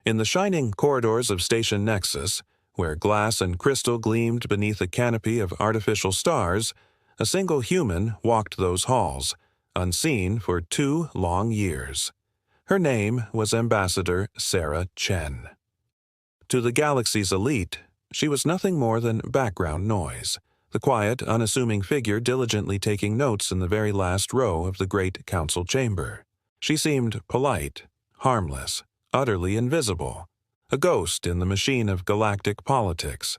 In the shining corridors of Station Nexus, where glass and crystal gleamed beneath a canopy of artificial stars, a single human walked those halls, unseen for 2 long years. Her name was Ambassador Sarah Chen. To the galaxy's elite, she was nothing more than background noise, the quiet, unassuming figure diligently taking notes in the very last row of the great council chamber. She seemed polite, harmless, utterly invisible, a ghost in the machine of galactic politics.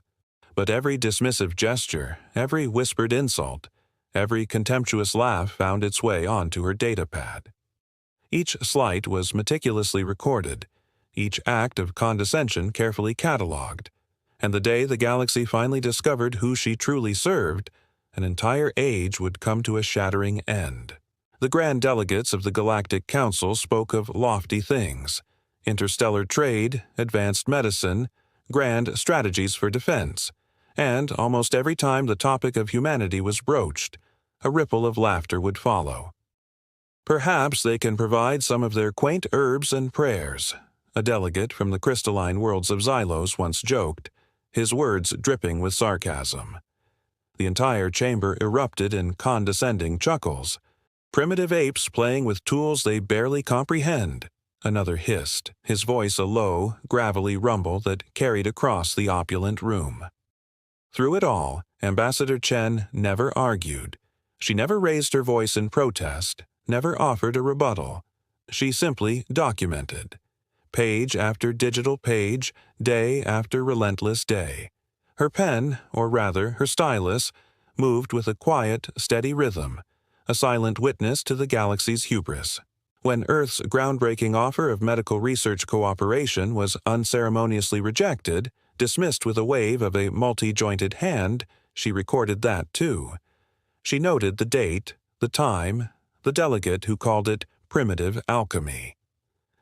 But every dismissive gesture, every whispered insult, every contemptuous laugh found its way onto her datapad. Each slight was meticulously recorded, each act of condescension carefully catalogued, and the day the galaxy finally discovered who she truly served, an entire age would come to a shattering end. The grand delegates of the Galactic Council spoke of lofty things: interstellar trade, advanced medicine, grand strategies for defense, and almost every time the topic of humanity was broached, a ripple of laughter would follow. "Perhaps they can provide some of their quaint herbs and prayers," a delegate from the crystalline worlds of Xylos once joked, his words dripping with sarcasm. The entire chamber erupted in condescending chuckles. "Primitive apes playing with tools they barely comprehend," another hissed, his voice a low, gravelly rumble that carried across the opulent room. Through it all, Ambassador Chen never argued. She never raised her voice in protest, never offered a rebuttal. She simply documented. Page after digital page, day after relentless day. Her pen, or rather her stylus, moved with a quiet, steady rhythm, a silent witness to the galaxy's hubris. When Earth's groundbreaking offer of medical research cooperation was unceremoniously rejected, dismissed with a wave of a multi-jointed hand, she recorded that too. She noted the date, the time, the delegate who called it primitive alchemy.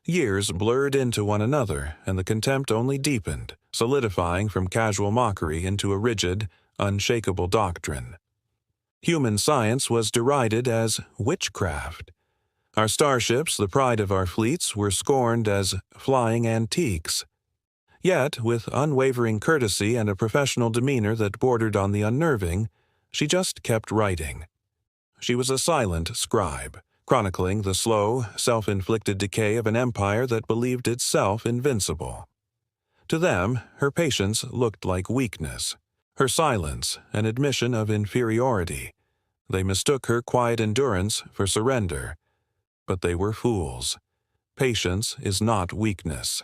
Years blurred into one another, and the contempt only deepened, solidifying from casual mockery into a rigid, unshakable doctrine. Human science was derided as witchcraft. Our starships, the pride of our fleets, were scorned as flying antiques. Yet, with unwavering courtesy and a professional demeanor that bordered on the unnerving, she just kept writing. She was a silent scribe, chronicling the slow, self-inflicted decay of an empire that believed itself invincible. To them, her patience looked like weakness, her silence an admission of inferiority. They mistook her quiet endurance for surrender. But they were fools. Patience is not weakness.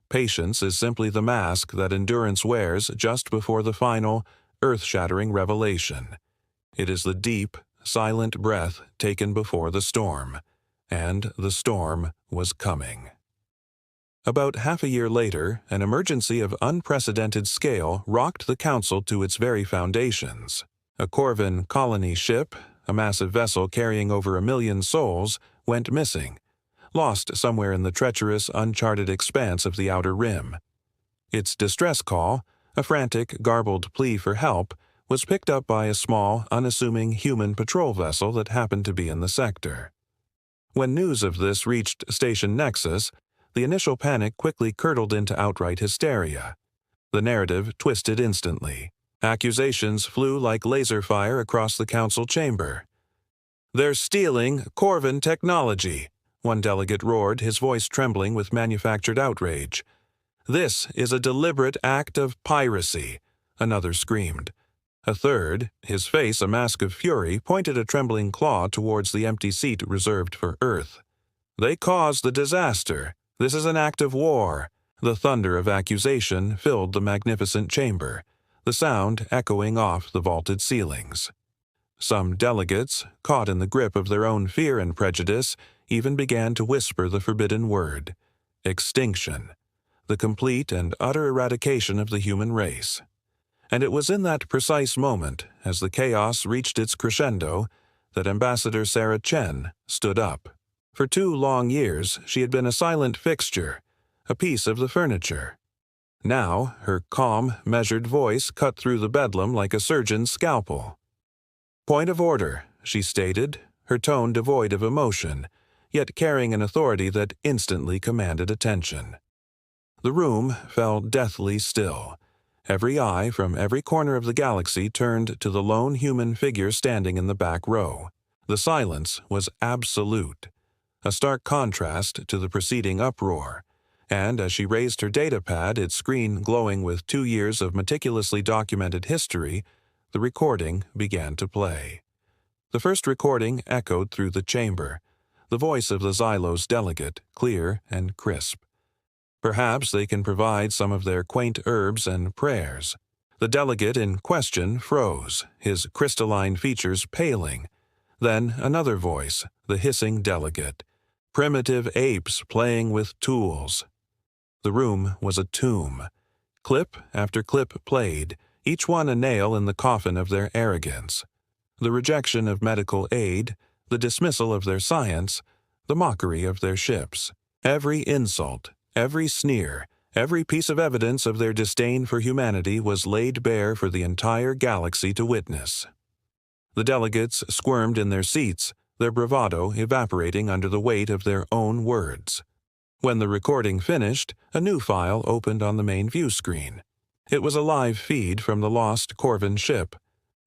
Patience is simply the mask that endurance wears just before the final, earth-shattering revelation. It is the deep, silent breath taken before the storm, and the storm was coming. About half a year later, an emergency of unprecedented scale rocked the Council to its very foundations. A Corvin colony ship, a massive vessel carrying over 1 million souls, went missing, lost somewhere in the treacherous, uncharted expanse of the Outer Rim. Its distress call, a frantic, garbled plea for help, was picked up by a small, unassuming human patrol vessel that happened to be in the sector. When news of this reached Station Nexus, the initial panic quickly curdled into outright hysteria. The narrative twisted instantly. Accusations flew like laser fire across the council chamber. "They're stealing Corvin technology," one delegate roared, his voice trembling with manufactured outrage. "This is a deliberate act of piracy," another screamed. A third, his face a mask of fury, pointed a trembling claw towards the empty seat reserved for Earth. "They caused the disaster. This is an act of war." The thunder of accusation filled the magnificent chamber, the sound echoing off the vaulted ceilings. Some delegates, caught in the grip of their own fear and prejudice, even began to whisper the forbidden word: extinction, the complete and utter eradication of the human race. And it was in that precise moment, as the chaos reached its crescendo, that Ambassador Sarah Chen stood up. For 2 long years, she had been a silent fixture, a piece of the furniture. Now, her calm, measured voice cut through the bedlam like a surgeon's scalpel. "Point of order," she stated, her tone devoid of emotion, yet carrying an authority that instantly commanded attention. The room fell deathly still. Every eye from every corner of the galaxy turned to the lone human figure standing in the back row. The silence was absolute, a stark contrast to the preceding uproar, and as she raised her datapad, its screen glowing with 2 years of meticulously documented history, the recording began to play. The first recording echoed through the chamber, the voice of the Xylos delegate, clear and crisp. Perhaps they can provide some of their quaint herbs and prayers. The delegate in question froze, his crystalline features paling. Then another voice, the hissing delegate. Primitive apes playing with tools. The room was a tomb. Clip after clip played, each one a nail in the coffin of their arrogance. The rejection of medical aid, the dismissal of their science, the mockery of their ships. Every insult, every sneer, every piece of evidence of their disdain for humanity was laid bare for the entire galaxy to witness. The delegates squirmed in their seats, their bravado evaporating under the weight of their own words. When the recording finished, a new file opened on the main view screen. It was a live feed from the lost Corvin ship.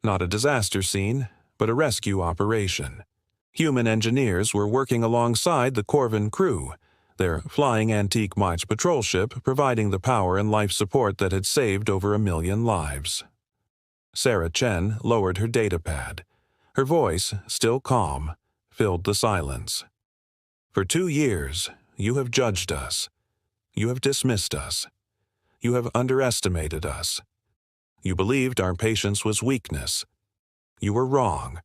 Not a disaster scene, but a rescue operation. Human engineers were working alongside the Corvin crew, their flying antique Mach patrol ship providing the power and life support that had saved over 1 million lives. Sarah Chen lowered her datapad. Her voice, still calm, filled the silence. For 2 years, you have judged us. You have dismissed us. You have underestimated us. You believed our patience was weakness. You were wrong.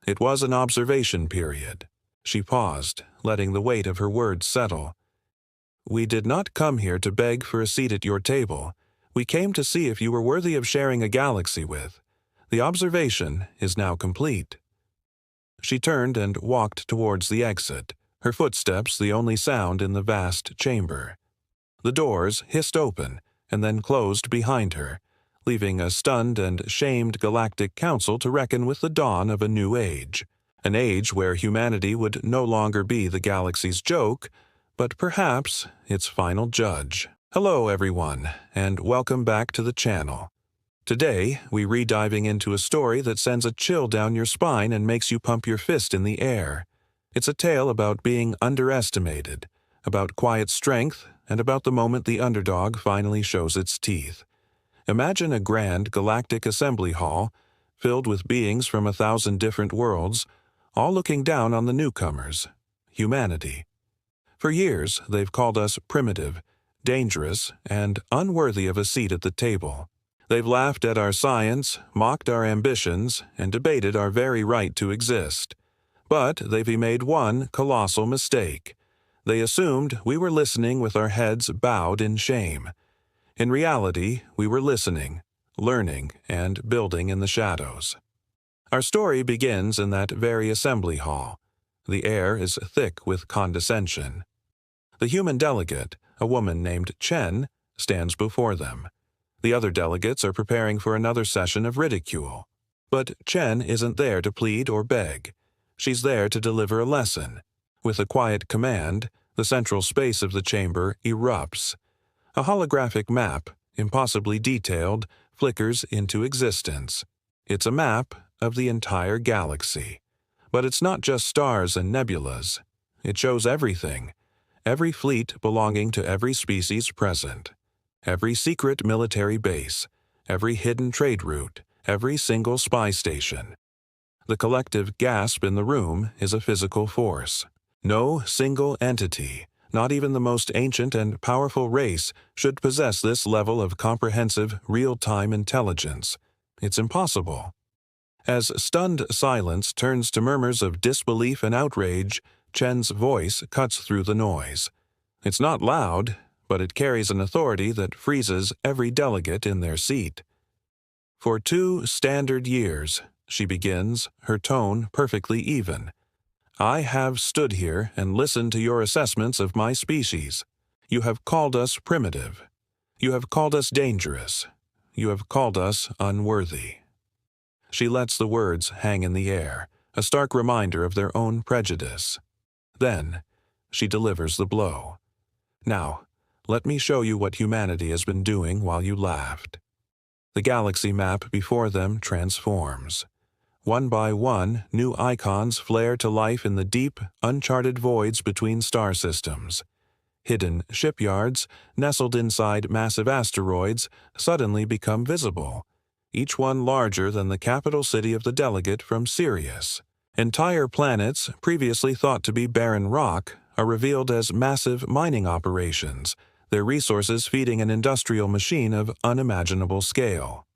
It was an observation period. She paused, letting the weight of her words settle. We did not come here to beg for a seat at your table. We came to see if you were worthy of sharing a galaxy with. The observation is now complete. She turned and walked towards the exit, her footsteps the only sound in the vast chamber. The doors hissed open and then closed behind her, leaving a stunned and shamed galactic council to reckon with the dawn of a new age, an age where humanity would no longer be the galaxy's joke, but perhaps its final judge. Hello everyone, and welcome back to the channel. Today, we re-diving into a story that sends a chill down your spine and makes you pump your fist in the air. It's a tale about being underestimated, about quiet strength, and about the moment the underdog finally shows its teeth. Imagine a grand galactic assembly hall, filled with beings from 1,000 different worlds, all looking down on the newcomers, humanity. For years, they've called us primitive, dangerous, and unworthy of a seat at the table. They've laughed at our science, mocked our ambitions, and debated our very right to exist. But they've made one colossal mistake. They assumed we were listening with our heads bowed in shame. In reality, we were listening, learning, and building in the shadows. Our story begins in that very assembly hall. The air is thick with condescension. The human delegate, a woman named Chen, stands before them. The other delegates are preparing for another session of ridicule. But Chen isn't there to plead or beg. She's there to deliver a lesson. With a quiet command, the central space of the chamber erupts. A holographic map, impossibly detailed, flickers into existence. It's a map of the entire galaxy. But it's not just stars and nebulas. It shows everything. Every fleet belonging to every species present. Every secret military base. Every hidden trade route. Every single spy station. The collective gasp in the room is a physical force. No single entity, not even the most ancient and powerful race, should possess this level of comprehensive, real-time intelligence. It's impossible. As stunned silence turns to murmurs of disbelief and outrage, Chen's voice cuts through the noise. It's not loud, but it carries an authority that freezes every delegate in their seat. For 2 standard years, she begins, her tone perfectly even. I have stood here and listened to your assessments of my species. You have called us primitive. You have called us dangerous. You have called us unworthy. She lets the words hang in the air, a stark reminder of their own prejudice. Then, she delivers the blow. Now, Let me show you what humanity has been doing while you laughed. The galaxy map before them transforms. One by one, new icons flare to life in the deep, uncharted voids between star systems. Hidden shipyards, nestled inside massive asteroids, suddenly become visible, each one larger than the capital city of the Delegate from Sirius. Entire planets, previously thought to be barren rock, are revealed as massive mining operations, their resources feeding an industrial machine of unimaginable scale.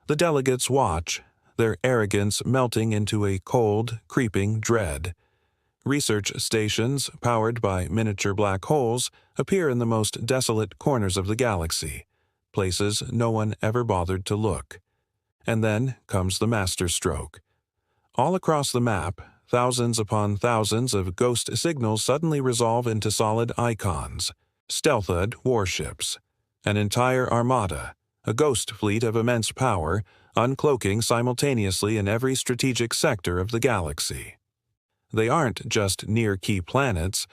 The Delegates watch, their arrogance melting into a cold, creeping dread. Research stations, powered by miniature black holes, appear in the most desolate corners of the galaxy, places no one ever bothered to look. And then comes the masterstroke. All across the map, thousands upon thousands of ghost signals suddenly resolve into solid icons, stealthed warships, an entire armada, a ghost fleet of immense power, uncloaking simultaneously in every strategic sector of the galaxy. They aren't just near key planets,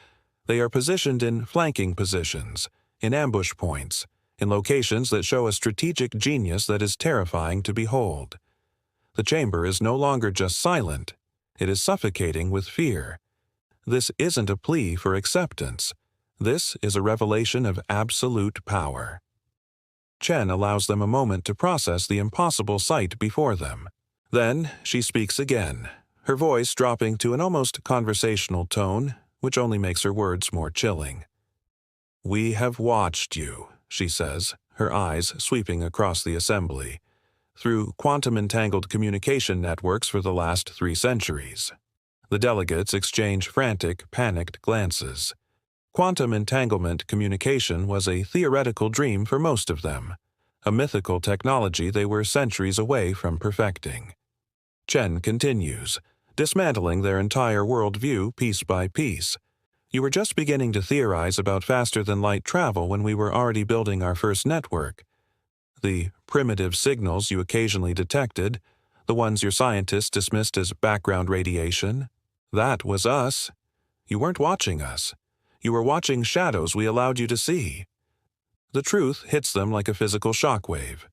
they are positioned in flanking positions, in ambush points, in locations that show a strategic genius that is terrifying to behold. The chamber is no longer just silent, it is suffocating with fear. This isn't a plea for acceptance. This is a revelation of absolute power. Chen allows them a moment to process the impossible sight before them. Then she speaks again, her voice dropping to an almost conversational tone, which only makes her words more chilling. "We have watched you," she says, her eyes sweeping across the assembly, through quantum-entangled communication networks for the last 3 centuries. The delegates exchange frantic, panicked glances. Quantum entanglement communication was a theoretical dream for most of them, a mythical technology they were centuries away from perfecting. Chen continues, dismantling their entire worldview piece by piece. "You were just beginning to theorize about faster-than-light travel when we were already building our first network. The primitive signals you occasionally detected, the ones your scientists dismissed as background radiation, that was us. You weren't watching us. You were watching shadows we allowed you to see." The truth hits them like a physical shockwave.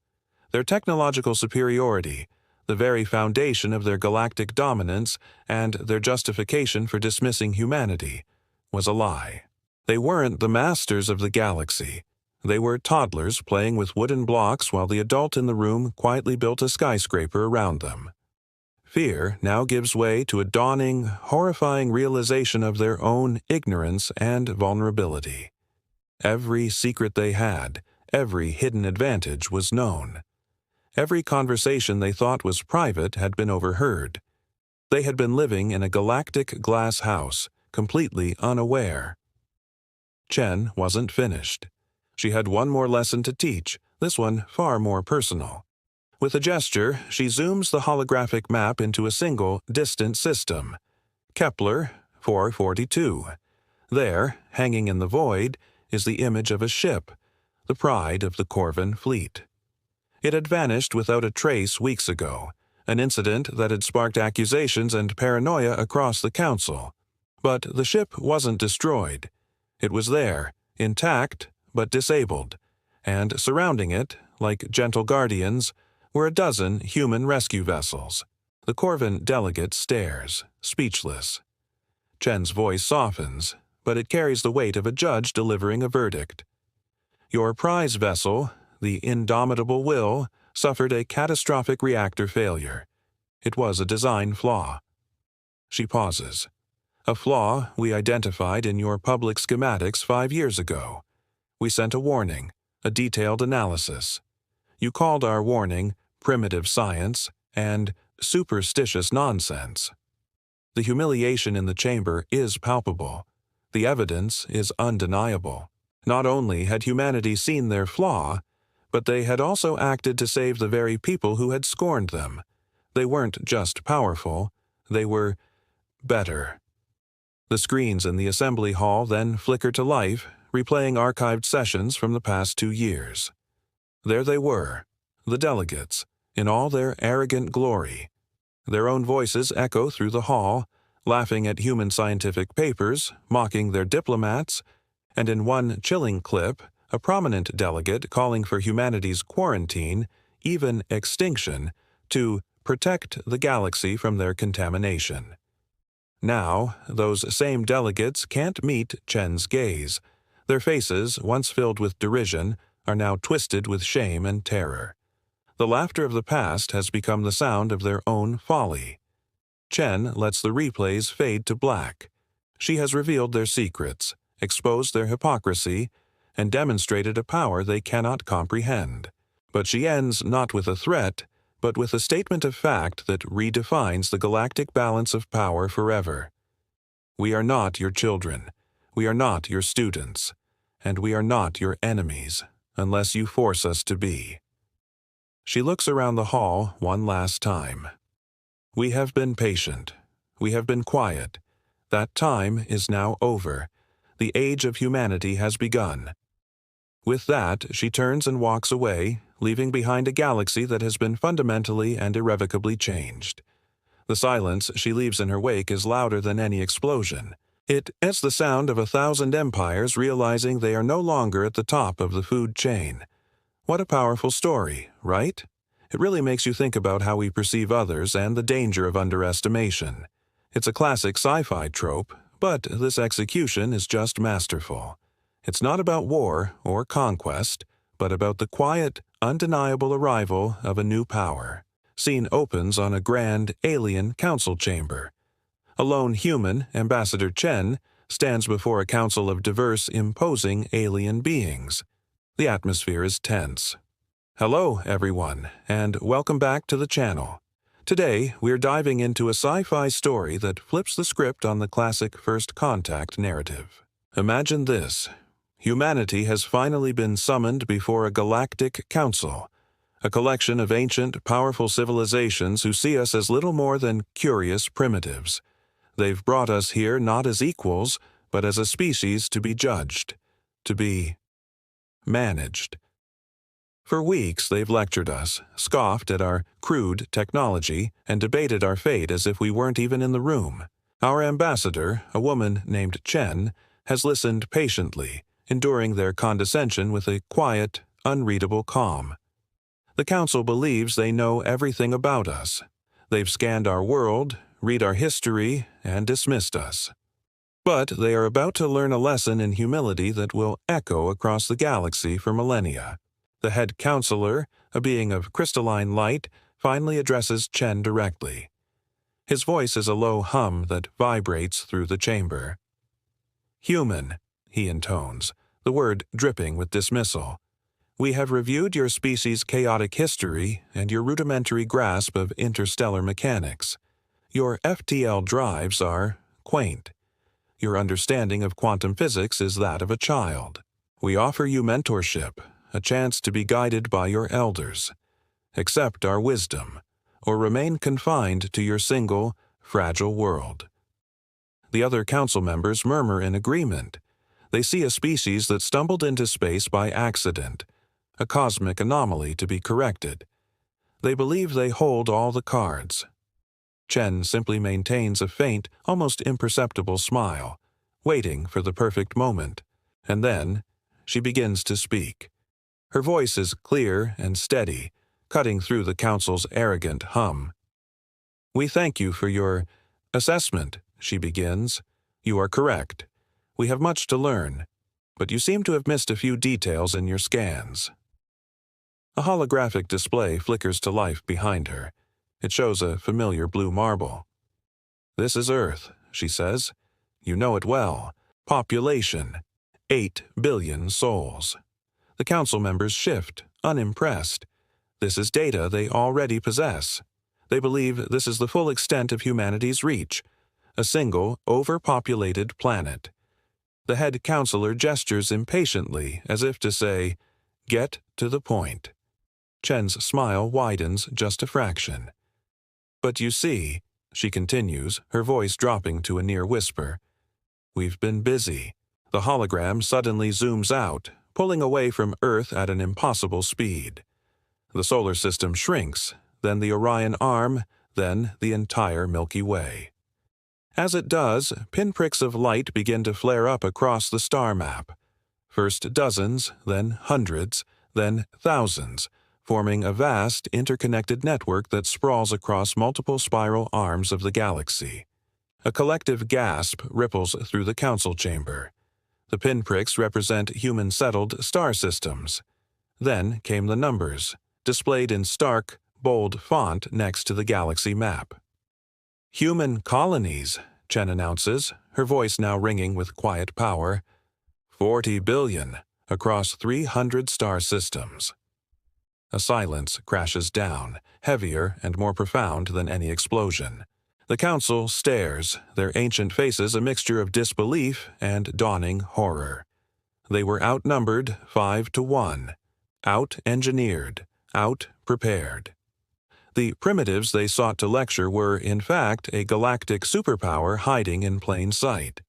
Their technological superiority, the very foundation of their galactic dominance and their justification for dismissing humanity, was a lie. They weren't the masters of the galaxy. They were toddlers playing with wooden blocks while the adult in the room quietly built a skyscraper around them. Fear now gives way to a dawning, horrifying realization of their own ignorance and vulnerability. Every secret they had, every hidden advantage was known. Every conversation they thought was private had been overheard. They had been living in a galactic glass house, completely unaware. Chen wasn't finished. She had one more lesson to teach, this one far more personal. With a gesture, she zooms the holographic map into a single, distant system. Kepler 442. There, hanging in the void, is the image of a ship, the pride of the Corvan fleet. It had vanished without a trace weeks ago, an incident that had sparked accusations and paranoia across the Council. But the ship wasn't destroyed. It was there, intact but disabled, and surrounding it, like gentle guardians, were a dozen human rescue vessels. The Corvan delegate stares, speechless. Chen's voice softens, but it carries the weight of a judge delivering a verdict. "Your prize vessel, the Indomitable Will, suffered a catastrophic reactor failure. It was a design flaw." She pauses. "A flaw we identified in your public schematics 5 years ago. We sent a warning, a detailed analysis. You called our warning primitive science and superstitious nonsense. The humiliation in the chamber is palpable. The evidence is undeniable. Not only had humanity seen their flaw, but they had also acted to save the very people who had scorned them. They weren't just powerful, they were better." The screens in the assembly hall then flicker to life, replaying archived sessions from the past 2 years. There they were, the delegates, in all their arrogant glory. Their own voices echo through the hall, laughing at human scientific papers, mocking their diplomats, and in one chilling clip, a prominent delegate calling for humanity's quarantine, even extinction, to protect the galaxy from their contamination. Now, those same delegates can't meet Chen's gaze. Their faces, once filled with derision, are now twisted with shame and terror. The laughter of the past has become the sound of their own folly. Chen lets the replays fade to black. She has revealed their secrets, exposed their hypocrisy, and demonstrated a power they cannot comprehend. But she ends not with a threat, but with a statement of fact that redefines the galactic balance of power forever. We are not your children. We are not your students. And we are not your enemies, unless you force us to be. She looks around the hall one last time. We have been patient. We have been quiet. That time is now over. The age of humanity has begun. With that, she turns and walks away, leaving behind a galaxy that has been fundamentally and irrevocably changed. The silence she leaves in her wake is louder than any explosion. It's the sound of 1,000 empires realizing they are no longer at the top of the food chain. What a powerful story, right? It really makes you think about how we perceive others and the danger of underestimation. It's a classic sci-fi trope, but this execution is just masterful. It's not about war or conquest, but about the quiet, undeniable arrival of a new power. Scene opens on a grand, alien council chamber. A lone human, Ambassador Chen, stands before a council of diverse, imposing alien beings. The atmosphere is tense. Hello, everyone, and welcome back to the channel. Today, we're diving into a sci-fi story that flips the script on the classic First Contact narrative. Imagine this. Humanity has finally been summoned before a galactic council, a collection of ancient, powerful civilizations who see us as little more than curious primitives. They've brought us here not as equals, but as a species to be judged, to be managed. For weeks, they've lectured us, scoffed at our crude technology, and debated our fate as if we weren't even in the room. Our ambassador, a woman named Chen, has listened patiently, enduring their condescension with a quiet, unreadable calm. The council believes they know everything about us. They've scanned our world, read our history, and dismissed us. But they are about to learn a lesson in humility that will echo across the galaxy for millennia. The head counselor, a being of crystalline light, finally addresses Chen directly. His voice is a low hum that vibrates through the chamber. "Human," he intones, the word dripping with dismissal. "We have reviewed your species' chaotic history and your rudimentary grasp of interstellar mechanics. Your FTL drives are quaint. Your understanding of quantum physics is that of a child. We offer you mentorship, a chance to be guided by your elders. Accept our wisdom, or remain confined to your single, fragile world." The other council members murmur in agreement. They see a species that stumbled into space by accident, a cosmic anomaly to be corrected. They believe they hold all the cards. Chen simply maintains a faint, almost imperceptible smile, waiting for the perfect moment, and then she begins to speak. Her voice is clear and steady, cutting through the council's arrogant hum. "We thank you for your assessment," she begins. "You are correct. We have much to learn, but you seem to have missed a few details in your scans." A holographic display flickers to life behind her. It shows a familiar blue marble. "This is Earth," she says. "You know it well. Population, 8 billion souls." The council members shift, unimpressed. This is data they already possess. They believe this is the full extent of humanity's reach, a single, overpopulated planet. The head counselor gestures impatiently, as if to say, "Get to the point." Chen's smile widens just a fraction. "But you see," she continues, her voice dropping to a near whisper, "we've been busy." The hologram suddenly zooms out, pulling away from Earth at an impossible speed. The solar system shrinks, then the Orion Arm, then the entire Milky Way. As it does, pinpricks of light begin to flare up across the star map. First dozens, then hundreds, then thousands, forming a vast interconnected network that sprawls across multiple spiral arms of the galaxy. A collective gasp ripples through the council chamber. The pinpricks represent human-settled star systems. Then came the numbers, displayed in stark, bold font next to the galaxy map. "Human colonies," Chen announces, her voice now ringing with quiet power. 40 billion, across 300 star systems. A silence crashes down, heavier and more profound than any explosion. The council stares, their ancient faces a mixture of disbelief and dawning horror. They were outnumbered 5-1, out-engineered, out-prepared. The primitives they sought to lecture were, in fact, a galactic superpower hiding in plain sight.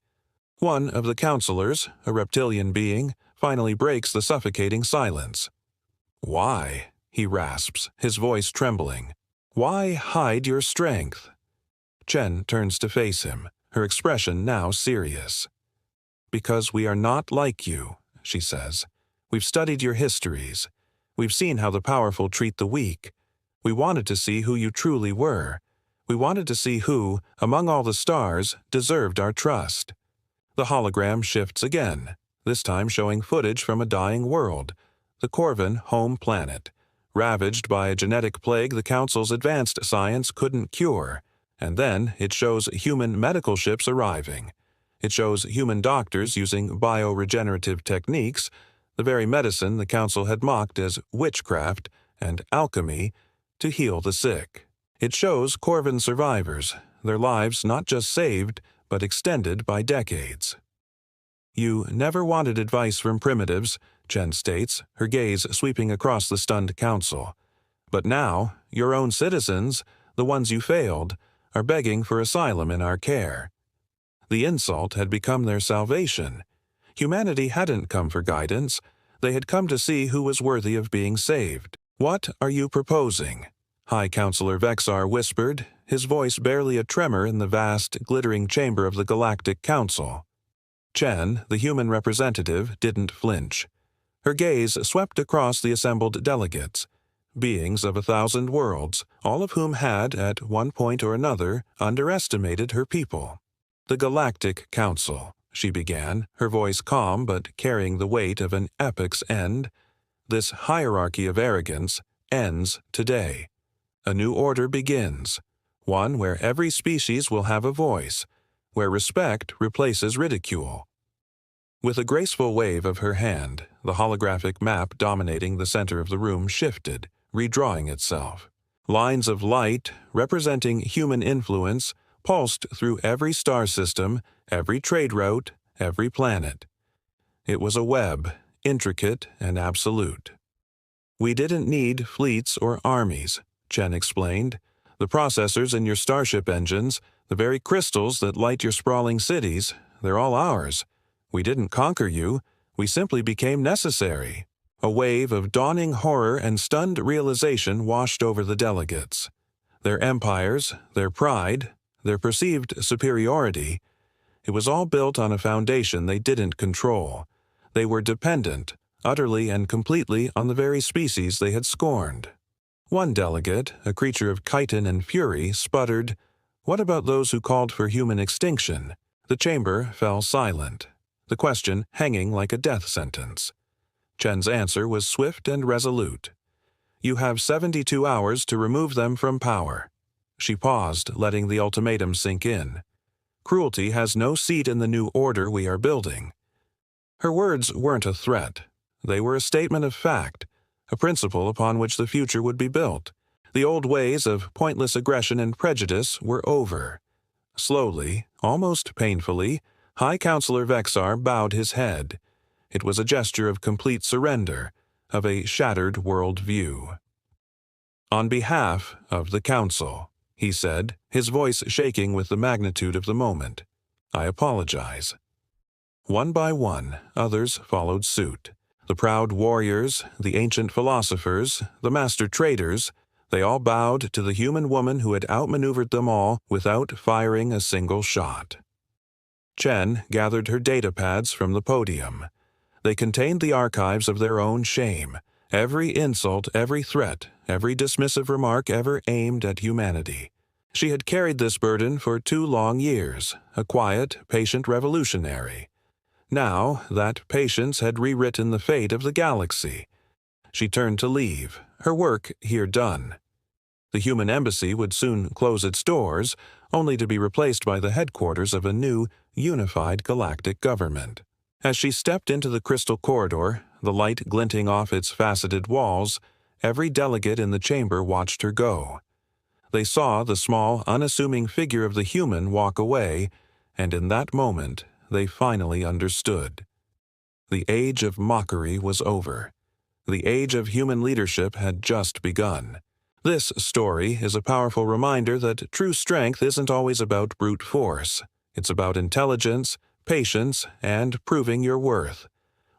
One of the counselors, a reptilian being, finally breaks the suffocating silence. "Why?" he rasps, his voice trembling. "Why hide your strength?" Chen turns to face him, her expression now serious. "Because we are not like you," she says. "We've studied your histories. We've seen how the powerful treat the weak. We wanted to see who you truly were. We wanted to see who, among all the stars, deserved our trust." The hologram shifts again, this time showing footage from a dying world, the Corvin home planet, ravaged by a genetic plague the Council's advanced science couldn't cure. And then it shows human medical ships arriving. It shows human doctors using bioregenerative techniques, the very medicine the Council had mocked as witchcraft and alchemy, to heal the sick. It shows Corvin survivors, their lives not just saved, but extended by decades. "You never wanted advice from primitives," Chen states, her gaze sweeping across the stunned council. "But now, your own citizens, the ones you failed, are begging for asylum in our care." The insult had become their salvation. Humanity hadn't come for guidance. They had come to see who was worthy of being saved. "What are you proposing?" High Counselor Vexar whispered, his voice barely a tremor in the vast, glittering chamber of the Galactic Council. Chen, the human representative, didn't flinch. Her gaze swept across the assembled delegates, beings of 1,000 worlds, all of whom had, at one point or another, underestimated her people. "The Galactic Council," she began, her voice calm but carrying the weight of an epic's end. "This hierarchy of arrogance ends today. A new order begins, one where every species will have a voice, where respect replaces ridicule." With a graceful wave of her hand, the holographic map dominating the center of the room shifted, redrawing itself. Lines of light, representing human influence, pulsed through every star system, every trade route, every planet. It was a web, intricate and absolute. "We didn't need fleets or armies," Chen explained. "The processors in your starship engines, the very crystals that light your sprawling cities, they're all ours. We didn't conquer you, we simply became necessary." A wave of dawning horror and stunned realization washed over the delegates. Their empires, their pride, their perceived superiority, it was all built on a foundation they didn't control. They were dependent, utterly and completely, on the very species they had scorned. One delegate, a creature of chitin and fury, sputtered, "What about those who called for human extinction?" The chamber fell silent, the question hanging like a death sentence. Chen's answer was swift and resolute. "You have 72 hours to remove them from power." She paused, letting the ultimatum sink in. "Cruelty has no seat in the new order we are building." Her words weren't a threat. They were a statement of fact, a principle upon which the future would be built. The old ways of pointless aggression and prejudice were over. Slowly, almost painfully, High Counselor Vexar bowed his head. It was a gesture of complete surrender, of a shattered world view. "On behalf of the Council," he said, his voice shaking with the magnitude of the moment, "I apologize." One by one, others followed suit. The proud warriors, the ancient philosophers, the master traders, they all bowed to the human woman who had outmaneuvered them all without firing a single shot. Chen gathered her datapads from the podium. They contained the archives of their own shame, every insult, every threat, every dismissive remark ever aimed at humanity. She had carried this burden for 2 long years, a quiet, patient revolutionary. Now, that patience had rewritten the fate of the galaxy. She turned to leave, her work here done. The human embassy would soon close its doors, only to be replaced by the headquarters of a new, unified galactic government. As she stepped into the crystal corridor, the light glinting off its faceted walls, every delegate in the chamber watched her go. They saw the small, unassuming figure of the human walk away, and in that moment, they finally understood. The age of mockery was over. The age of human leadership had just begun. This story is a powerful reminder that true strength isn't always about brute force. It's about intelligence, patience, and proving your worth.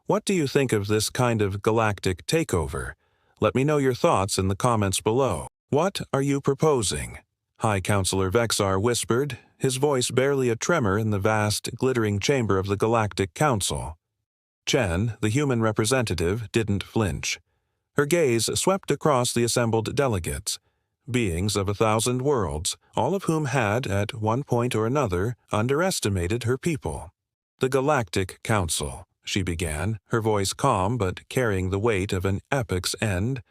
What do you think of this kind of galactic takeover? Let me know your thoughts in the comments below. What are you proposing? High Counselor Vexar whispered, his voice barely a tremor in the vast, glittering chamber of the Galactic Council. Chen, the human representative, didn't flinch. Her gaze swept across the assembled delegates, beings of 1,000 worlds, all of whom had, at one point or another, underestimated her people. The Galactic Council, she began, her voice calm but carrying the weight of an epic's end.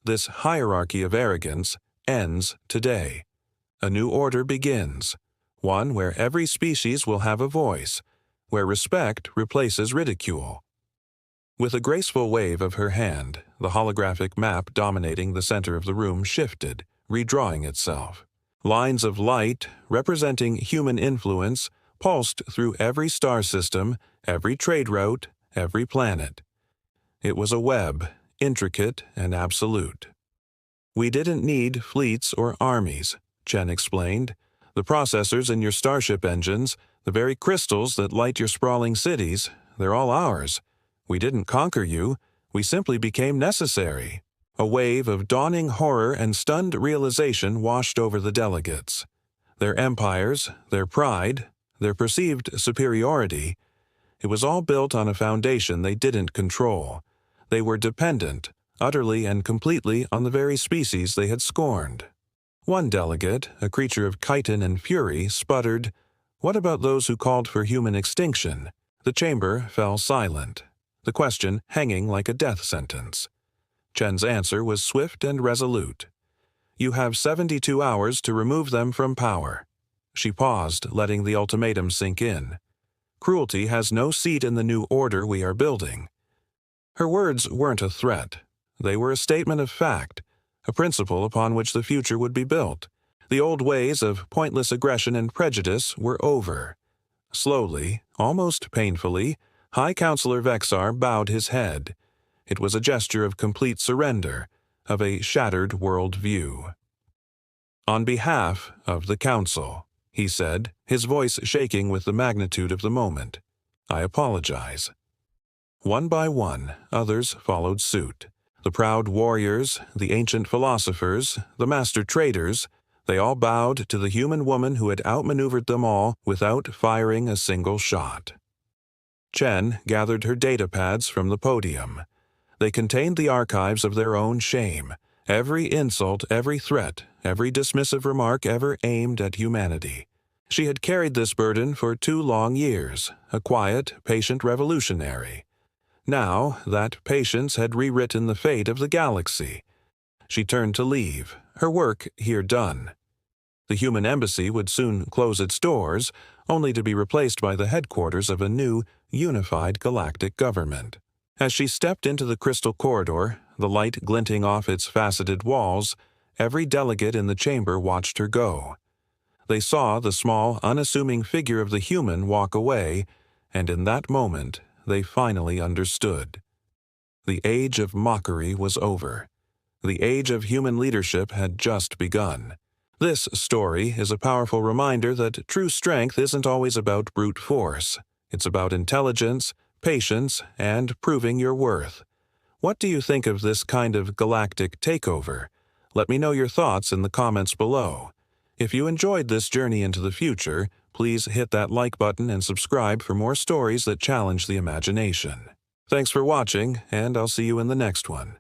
This hierarchy of arrogance ends today. A new order begins, one where every species will have a voice, where respect replaces ridicule. With a graceful wave of her hand, the holographic map dominating the center of the room shifted, redrawing itself. Lines of light, representing human influence, pulsed through every star system, every trade route, every planet. It was a web, intricate and absolute. "We didn't need fleets or armies," Chen explained. "The processors in your starship engines, the very crystals that light your sprawling cities, they're all ours. We didn't conquer you, we simply became necessary." A wave of dawning horror and stunned realization washed over the delegates. Their empires, their pride, their perceived superiority, it was all built on a foundation they didn't control. They were dependent, utterly and completely, on the very species they had scorned. One delegate, a creature of chitin and fury, sputtered, "What about those who called for human extinction?" The chamber fell silent, the question hanging like a death sentence. Chen's answer was swift and resolute. "You have 72 hours to remove them from power." She paused, letting the ultimatum sink in. "Cruelty has no seat in the new order we are building." Her words weren't a threat. They were a statement of fact, a principle upon which the future would be built. The old ways of pointless aggression and prejudice were over. Slowly, almost painfully, High Counselor Vexar bowed his head. It was a gesture of complete surrender, of a shattered world view. "On behalf of the Council," he said, his voice shaking with the magnitude of the moment, "I apologize." One by one, others followed suit. The proud warriors, the ancient philosophers, the master traders, they all bowed to the human woman who had outmaneuvered them all without firing a single shot. Chen gathered her datapads from the podium. They contained the archives of their own shame, every insult, every threat, every dismissive remark ever aimed at humanity. She had carried this burden for 2 long years, a quiet, patient revolutionary. Now, that patience had rewritten the fate of the galaxy. She turned to leave, her work here done. The human embassy would soon close its doors, only to be replaced by the headquarters of a new, unified galactic government. As she stepped into the crystal corridor, the light glinting off its faceted walls, every delegate in the chamber watched her go. They saw the small, unassuming figure of the human walk away, and in that moment, they finally understood. The age of mockery was over. The age of human leadership had just begun. This story is a powerful reminder that true strength isn't always about brute force. It's about intelligence, patience, and proving your worth. What do you think of this kind of galactic takeover? Let me know your thoughts in the comments below. If you enjoyed this journey into the future, please hit that like button and subscribe for more stories that challenge the imagination. Thanks for watching, and I'll see you in the next one.